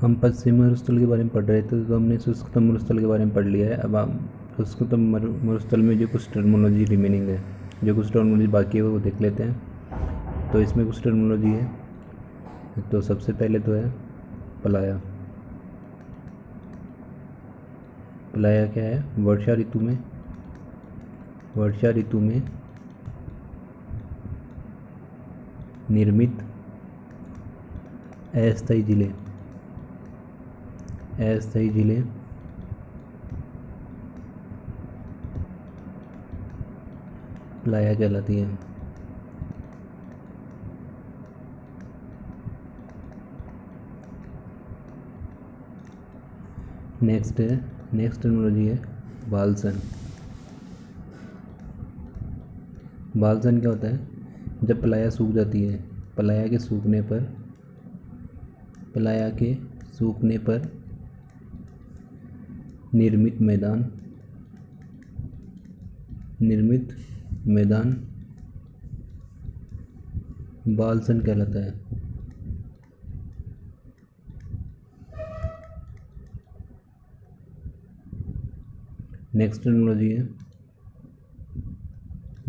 हम पश्चिमी मरुस्थल के बारे में पढ़ रहे थे, तो हमने शुष्कतम मरुस्थल के बारे में पढ़ लिया है। अब हम शुष्कतम मरुस्थल में जो कुछ टर्मिनोलॉजी रिमेनिंग है, जो कुछ टर्मिनोलॉजी बाकी है वो देख लेते हैं। तो इसमें कुछ टर्मिनोलॉजी है। तो सबसे पहले तो है पलाया। पलाया क्या है? वर्षा ऋतु में निर्मित अस्थायी जिले पलाया कहलाती है। नेक्स्ट टर्मिनोलॉजी है बालसन। बालसन क्या होता है? जब पलाया सूख जाती है, पलाया के सूखने पर निर्मित मैदान बालसन कहलाता है। नेक्स्ट टर्मिनोलॉजी है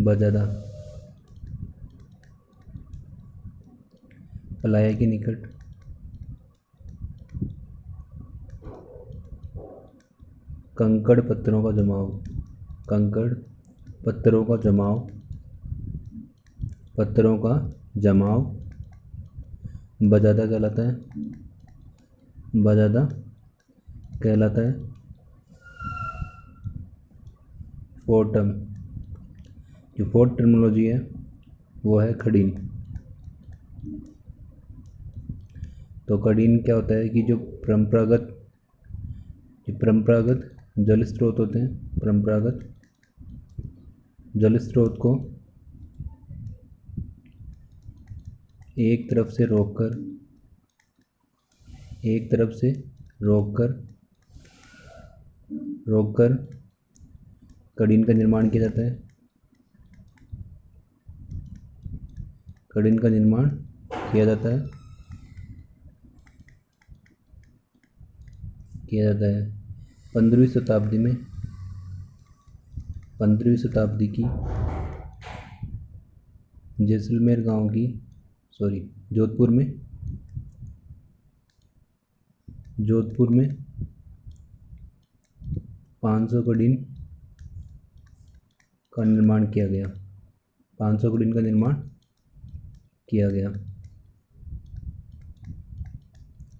बजादा। पलाया के निकट कंकड़ पत्थरों का जमाव बजादा कहलाता है। जो फोर्थ टर्मिनोलॉजी है वो है खड़ीन। तो खड़ीन क्या होता है कि जो परंपरागत जल स्रोत होते हैं, परंपरागत जल स्रोत को एक तरफ से रोककर खड़ीन का निर्माण किया जाता है। खड़ीन का निर्माण किया जाता है 15वीं शताब्दी की जैसलमेर गांव की जोधपुर में 500 खड़ीन का निर्माण किया गया। 500 खड़ीन का निर्माण किया गया।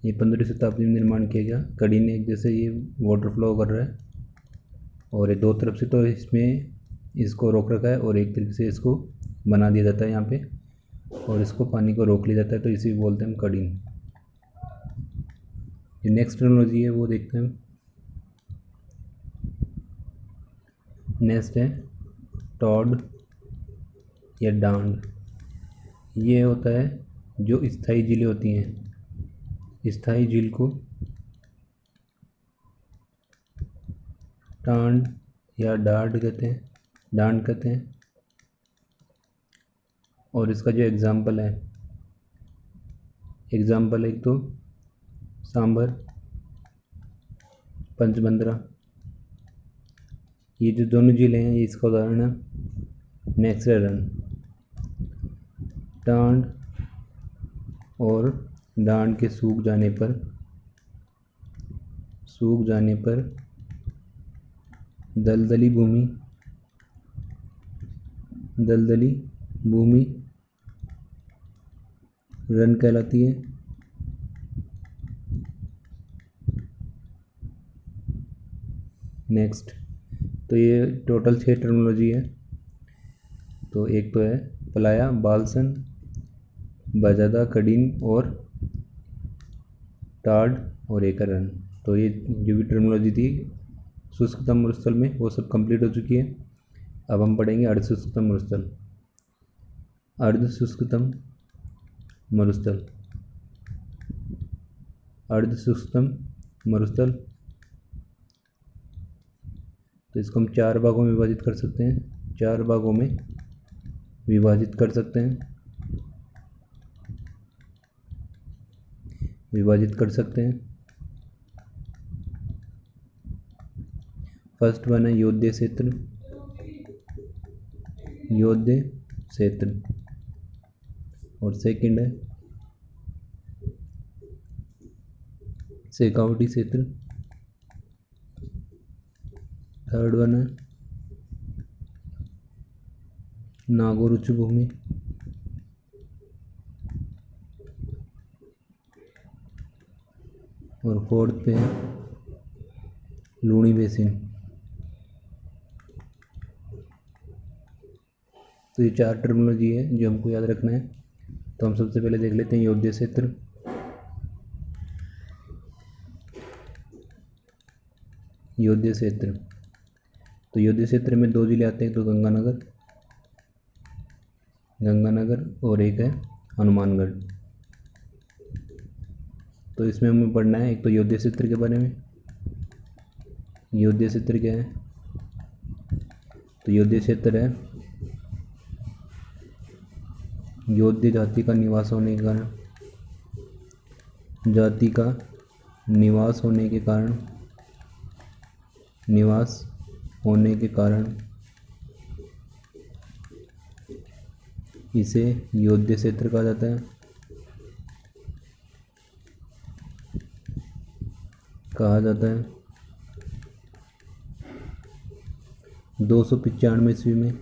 ये 15वीं शताब्दी में निर्माण किया गया। खड़ीन एक जैसे ये वाटर फ्लो कर रहा है और ये दो तरफ से तो इसमें इसको रोक रखा है और एक तरीके से इसको बना दिया जाता है यहाँ पे, और इसको पानी को रोक लिया जाता है, तो इसी बोलते हैं हम खड़ीन। जो नेक्स्ट टर्मिनोलॉजी है वो देखते हैं। नेक्स्ट है टॉड या डांड। ये होता है जो स्थायी झीलें होती हैं, स्थायी झील को डांड या डांड कहते हैं। और इसका जो एग्जाम्पल है एक तो सांबर, पंचबंदरा, ये जो दोनों झीलें हैं ये इसका उदाहरण है। नेक्स्ट है रन। डांड और डांड के सूख जाने पर दलदली भूमि रन कहलाती है। नेक्स्ट, तो ये टोटल 6 टर्मिनोलॉजी है। तो एक तो है पलाया, बालसन, बजादा, खड़ीन और टाड और एक रन। तो ये जो भी टर्मिनोलॉजी थी शुष्कतम मरुस्थल में वो सब कंप्लीट हो चुकी है। अब हम पढ़ेंगे अर्धशुष्कतम मरुस्थल। तो इसको हम 4 भागों में विभाजित कर सकते हैं। फर्स्ट वन है योध्य क्षेत्र, योध्य क्षेत्र, और सेकंड है शेखावटी क्षेत्र, थर्ड वन है नागौर उच्च भूमि, और फोर्थ पे है लूणी बेसिन। तो ये 4 टर्मिनोलॉजी है जो हमको याद रखना है। तो हम सबसे पहले देख लेते हैं योध्य क्षेत्र। योध्य क्षेत्र, तो योध्य क्षेत्र में 2 जिले आते हैं, तो गंगानगर और एक है हनुमानगढ़। तो इसमें हमें पढ़ना है एक तो योध्य क्षेत्र के बारे में। योध्य क्षेत्र क्या है? तो योध्य क्षेत्र है योध्य जाति का निवास होने के कारण, जाति का निवास होने के कारण, निवास होने के कारण इसे योध्य क्षेत्र कहा जाता है। कहा जाता है 295 ईस्वी में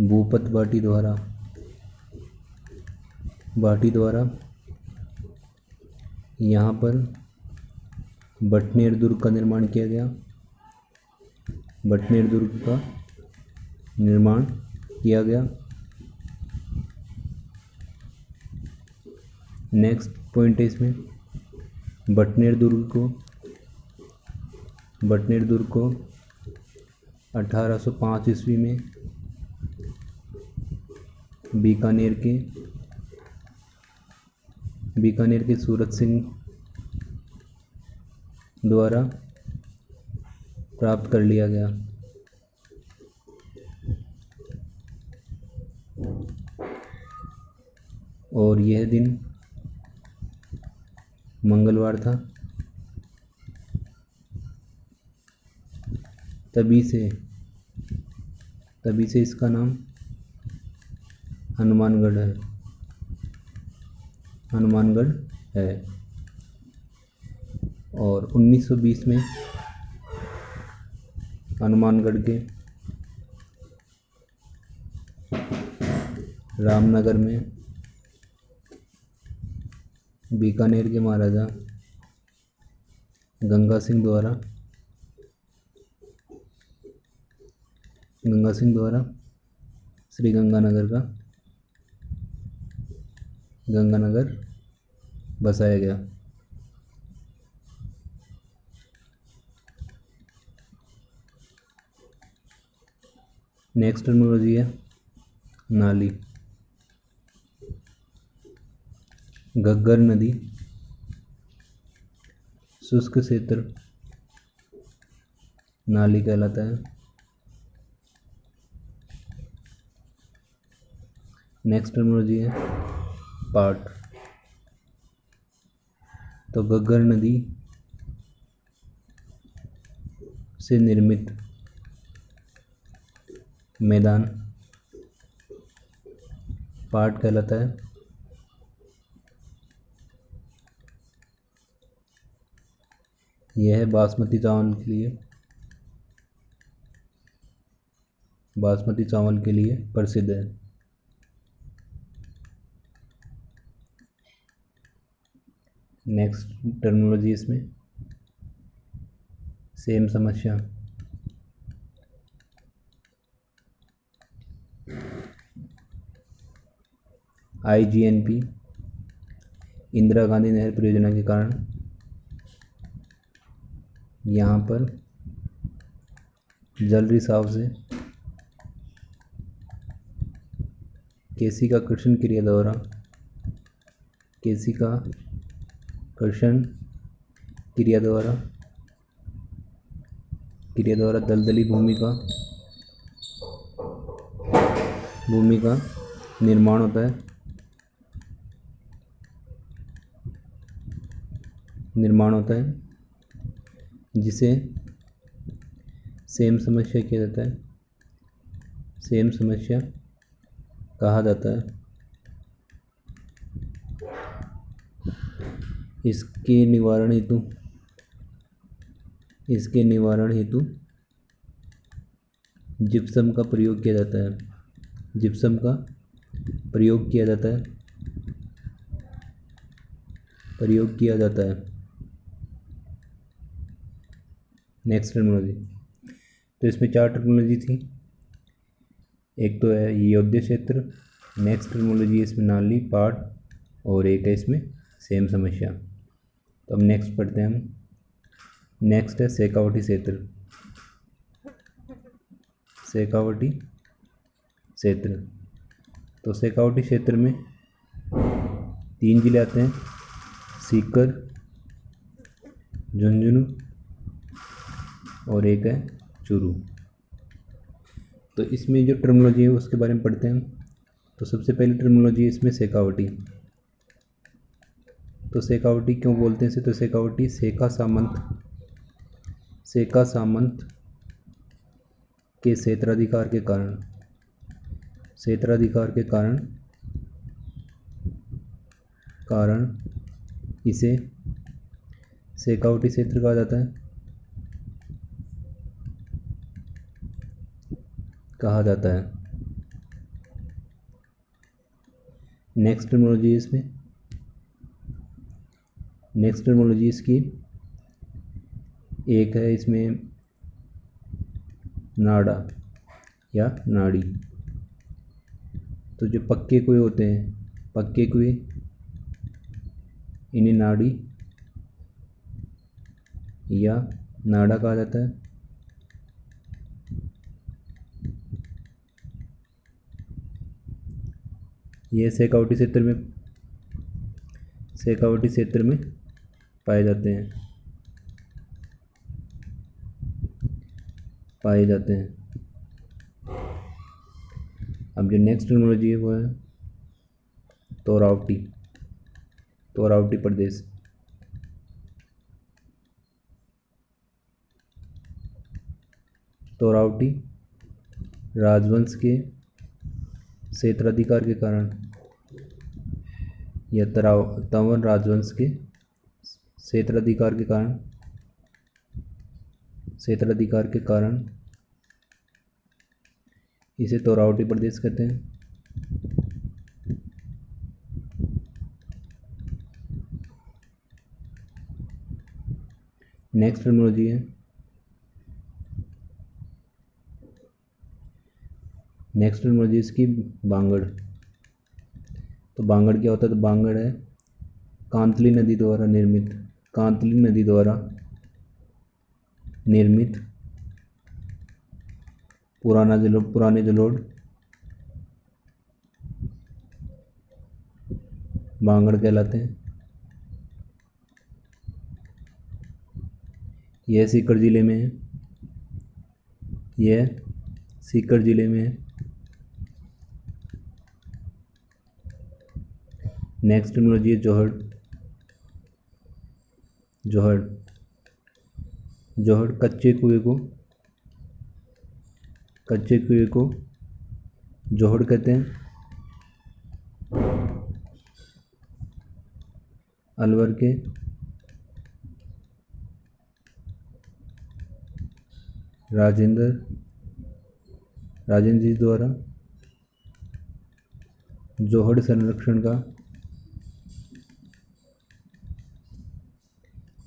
भूपत भाटी द्वारा यहाँ पर बटनेर दुर्ग का निर्माण किया गया। बटनेर दुर्ग का निर्माण किया गया। नेक्स्ट पॉइंट है इसमें, बटनेर दुर्ग को 1805 ईस्वी में बीकानेर के सूरत सिंह द्वारा प्राप्त कर लिया गया। और यह दिन मंगलवार था। तभी से इसका नाम हनुमानगढ़ है। और 1920 में हनुमानगढ़ के रामनगर में बीकानेर के महाराजा गंगा सिंह द्वारा श्री गंगानगर बसाया गया। नेक्स्ट टर्मिनोलॉजी है नाली। घग्गर नदी शुष्क क्षेत्र नाली कहलाता है। नेक्स्ट टर्मिनोलॉजी है पाट। तो घग्गर नदी से निर्मित मैदान पाट कहलाता है। यह बासमती चावल के लिए प्रसिद्ध है। नेक्स्ट टर्मिनोलॉजी इसमें सेम समस्या। IGNP इंदिरा गांधी नहर परियोजना के कारण यहाँ पर जल रिसाव से केशिका कर्षण क्रिया द्वारा दलदली भूमि का निर्माण होता है जिसे सेम समस्या किया जाता है, सेम समस्या कहा जाता है। इसके निवारण हेतु जिप्सम का प्रयोग किया जाता है, जिप्सम का प्रयोग किया जाता है, प्रयोग किया जाता है। नेक्स्ट टर्मिनोलॉजी, तो इसमें 4 टर्मिनोलॉजी थी। एक तो है योद्य क्षेत्र, नेक्स्ट टर्मिनोलॉजी इसमें नाली पार्ट, और एक है इसमें सेम समस्या। तो अब नेक्स्ट पढ़ते हैं हम। नेक्स्ट है शेखावटी क्षेत्र, शेखावटी क्षेत्र। तो शेखावटी क्षेत्र में 3 जिले आते हैं, सीकर, झुंझुनू और एक है चूरू। तो इसमें जो टर्मिनोलॉजी है उसके बारे में पढ़ते हैं हम। तो सबसे पहली टर्मिनोलॉजी है इसमें शेखावटी। तो शेखावटी क्यों बोलते हैं इसे? तो शेखावटी शेखा सामंत के क्षेत्राधिकार के कारण इसे शेखावटी क्षेत्र कहा जाता है, नेक्स्ट टर्मिनोलॉजी इसकी एक है इसमें नाड़ा या नाड़ी। तो जो पक्के कुएं होते हैं, पक्के कुएं, इन्हें नाड़ी या नाड़ा कहा जाता है। यह शेखावटी क्षेत्र में पाए जाते हैं। अब जो नेक्स्ट टर्मिनोलॉजी है वो है तोरावटी प्रदेश। तोरावटी राजवंश के क्षेत्राधिकार के कारण या तंवर राजवंश के क्षेत्राधिकार के कारण इसे तोरावटी प्रदेश कहते हैं। नेक्स्ट टर्मिनोलॉजी है इसकी बांगड़। तो बांगड़ क्या होता है? तो बांगड़ है कांतली नदी द्वारा निर्मित पुराने जलोढ़ बांगड़ कहलाते हैं। यह सीकर जिले में है। नेक्स्ट टर्मिनोलॉजी है जोहड़ कच्चे कुएं को जोहड़ कहते हैं। अलवर के राजेंद्र जी द्वारा जोहड़ संरक्षण का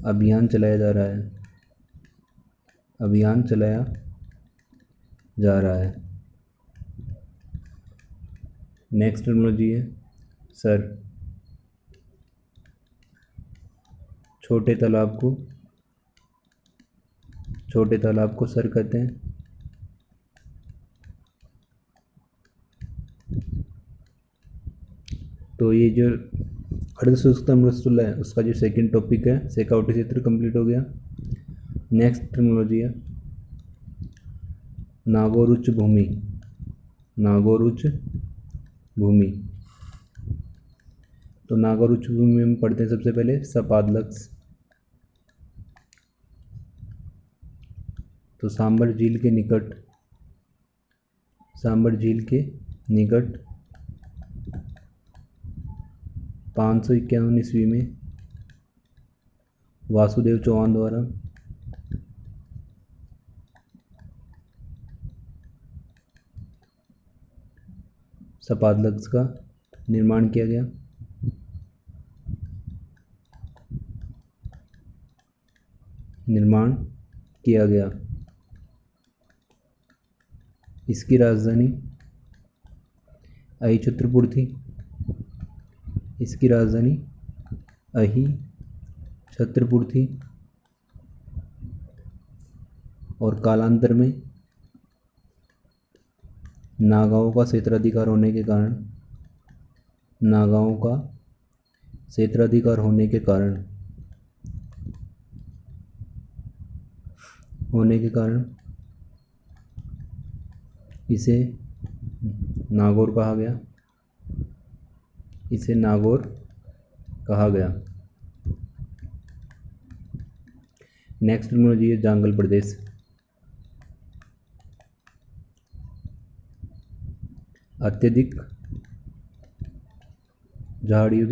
अभियान चलाया जा रहा है। नेक्स्ट टर्मिनोलॉजी है सर। छोटे तालाब को सर कहते हैं। तो ये जो अर्धशुष्क मृदुला है उसका जो सेकंड टॉपिक है शेखावटी क्षेत्र कंप्लीट हो गया। नेक्स्ट टर्मिनोलॉजी है नागोरुच भूमि। तो नागोरुच भूमि में हम पढ़ते हैं सबसे पहले सपादलक्स। तो सांबर झील के निकट 551 ईस्वी में वासुदेव चौहान द्वारा सपादलक्स का निर्माण किया गया। इसकी राजधानी अहिछत्रपुर थी। और कालांतर में नागाओं का क्षेत्राधिकार होने के कारण इसे नागौर कहा गया। नेक्स्ट टर्मिनोलॉजी है जांगल प्रदेश। अत्यधिक झाड़ियों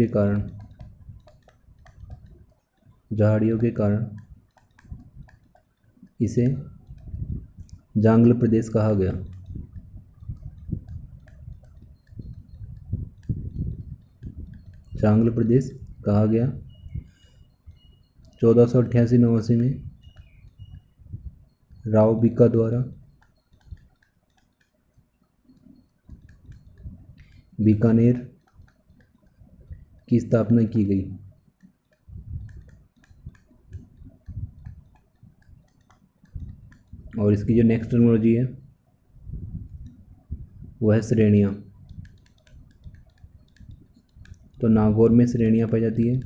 के कारण इसे जांगल प्रदेश कहा गया। 1488-89 में राव बीका द्वारा बीकानेर की स्थापना की गई। और इसकी जो नेक्स्ट टर्मिनोलॉजी है वह है श्रेणियाँ। तो नागौर में श्रेणियाँ पाई जाती है।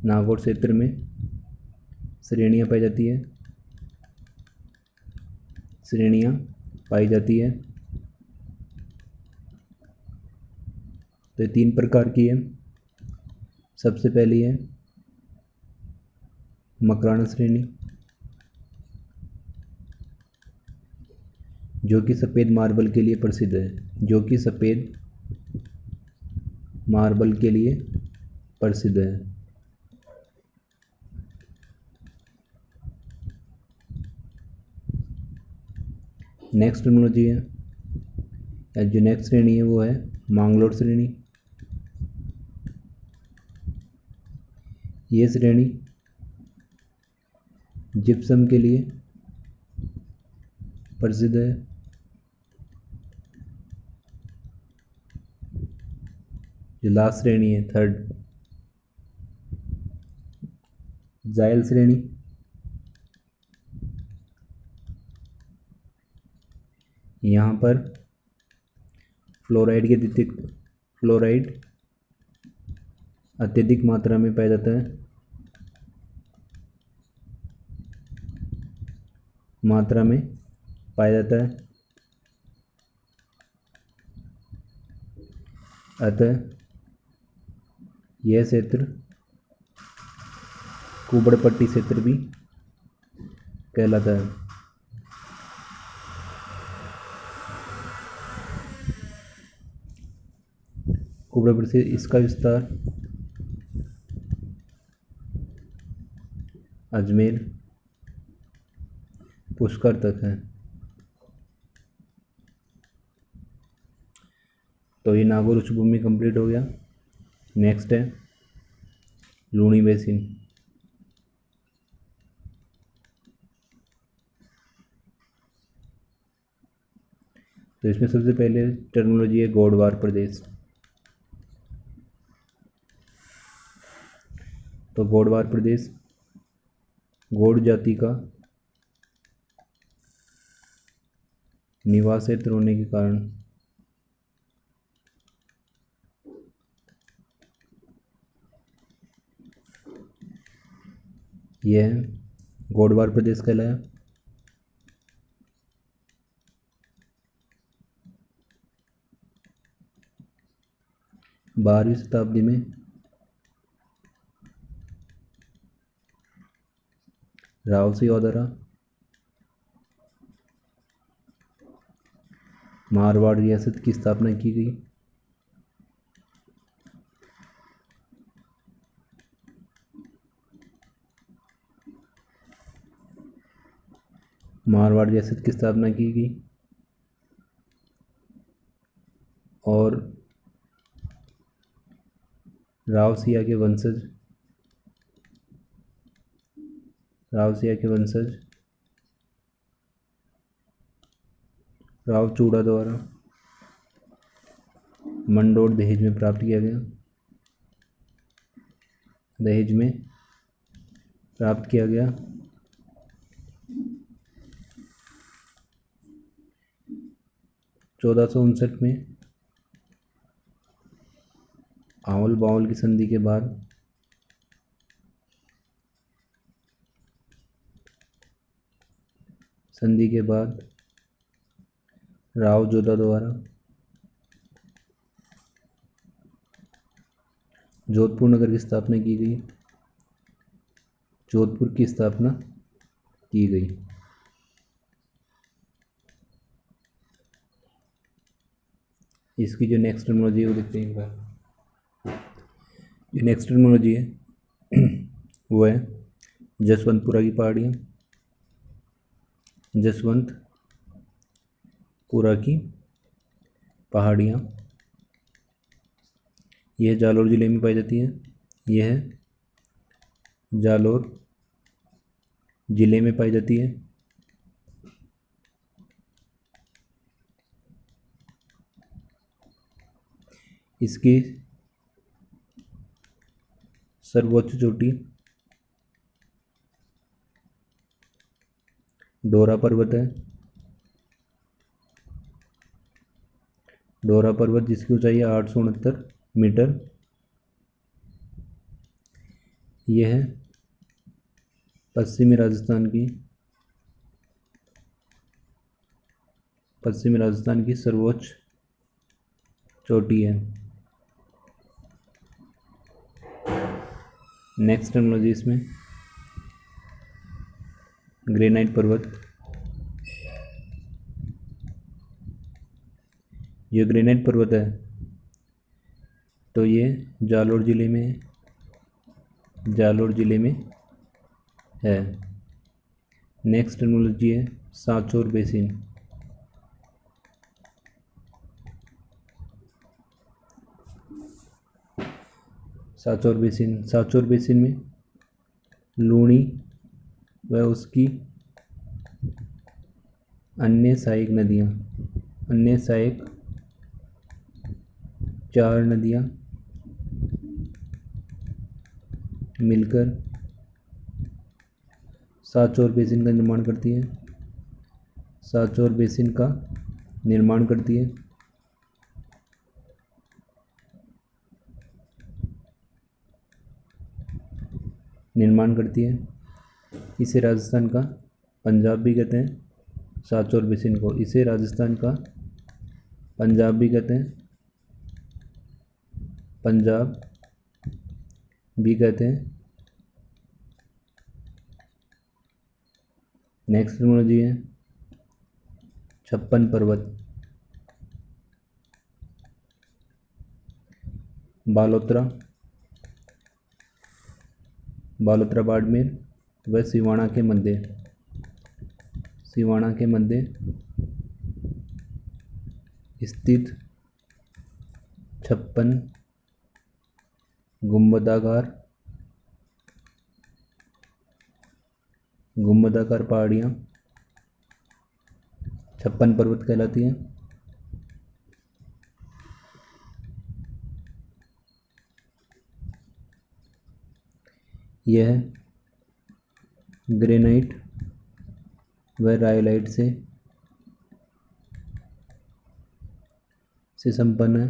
नागौर क्षेत्र में श्रेणियाँ पाई जाती है। तो 3 प्रकार की है। सबसे पहली है मकराना श्रेणी, जो कि सफ़ेद मार्बल के लिए प्रसिद्ध है। नेक्स्ट टर्मिनोलॉजी है, जो नेक्स्ट श्रेणी है वो है मांगलोर श्रेणी। ये श्रेणी जिप्सम के लिए प्रसिद्ध है। जो लास्ट श्रेणी है थर्ड, जायल श्रेणी। यहाँ पर फ्लोराइड अत्यधिक मात्रा में पाया जाता है। अतः यह क्षेत्र कुबड़पट्टी क्षेत्र भी कहलाता है। कुबड़पट्टी से इसका विस्तार अजमेर पुष्कर तक है। तो ये नागौर उच्च भूमि कंप्लीट हो गया। नेक्स्ट है लूणी बेसिन। तो इसमें सबसे पहले टर्मिनोलॉजी है गोडवार प्रदेश। तो गोडवार प्रदेश गोड जाति का निवास क्षेत्र होने के कारण यह गोडवार प्रदेश कहलाया। बारहवीं शताब्दी में राव सिंह ओदरा मारवाड़ रियासत की स्थापना की गई? मारवाड़ रियासत की स्थापना की गई। और रावसिया के वंशज, रावसिया के वंशज रावचूड़ा द्वारा मंडोर दहेज में प्राप्त किया गया, दहेज में प्राप्त किया गया। 1459 में आवल बावल की संधि के बाद राव जोधा द्वारा जोधपुर नगर की स्थापना की गई, जोधपुर की स्थापना की गई। इसकी जो नेक्स्ट टर्मिनोलॉजी है वो देखते हैं एक बार। जो नेक्स्ट टर्मिनोलॉजी है वो है जसवंतपुरा की पहाड़ियाँ, जसवंतपुरा की पहाड़ियाँ। यह जालौर ज़िले में पाई जाती है, यह जालौर ज़िले में पाई जाती है। इसकी सर्वोच्च चोटी डोरा पर्वत है, डोरा पर्वत जिसकी ऊंचाई है 869 मीटर। यह है पश्चिमी राजस्थान की सर्वोच्च चोटी है। नेक्स्ट टर्मिनोलॉजी इसमें ग्रेनाइट पर्वत। ये ग्रेनाइट पर्वत है तो ये जालौर ज़िले में है। नेक्स्ट टर्मिनोलॉजी है सांचौर बेसिन। सांचौर बेसिन में लूणी व उसकी अन्य सहायक 4 नदियाँ मिलकर सांचौर बेसिन का निर्माण करती है, सांचौर बेसिन का निर्माण करती है। इसे राजस्थान का पंजाब भी कहते हैं, सांचौर बेसिन को इसे राजस्थान का पंजाब भी कहते हैं, नेक्स्ट टर्मिनोलॉजी है छप्पन पर्वत। बालोतरा बाड़मेर व सिवाना के मध्य स्थित 56 गुंबदाकार पहाड़ियाँ 56 पर्वत कहलाती हैं। यह ग्रेनाइट व रायलाइट से संपन्न है।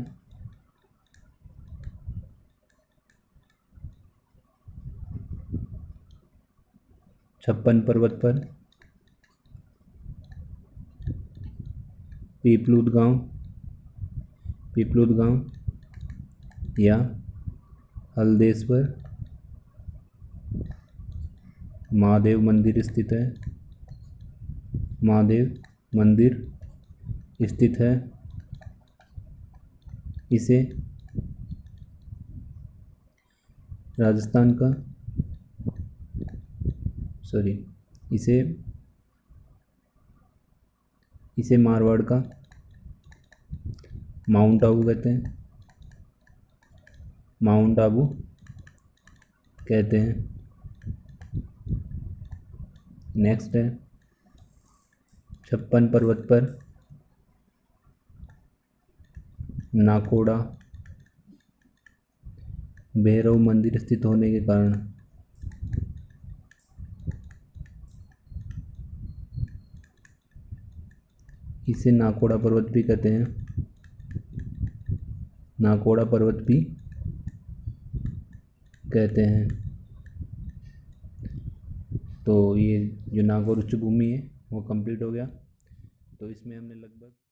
56 पर्वत पर पीपलूद गांव या हल्देश्वर महादेव मंदिर स्थित है, इसे राजस्थान का इसे इसे मारवाड़ का माउंट आबू कहते हैं, माउंट आबू कहते हैं। नेक्स्ट है 56 पर्वत पर नाकोड़ा भैरव मंदिर स्थित होने के कारण इसे नाकोड़ा पर्वत भी कहते हैं, नाकोड़ा पर्वत भी कहते हैं। तो ये जो नागौर उच्च भूमि है वो कंप्लीट हो गया। तो इसमें हमने लगभग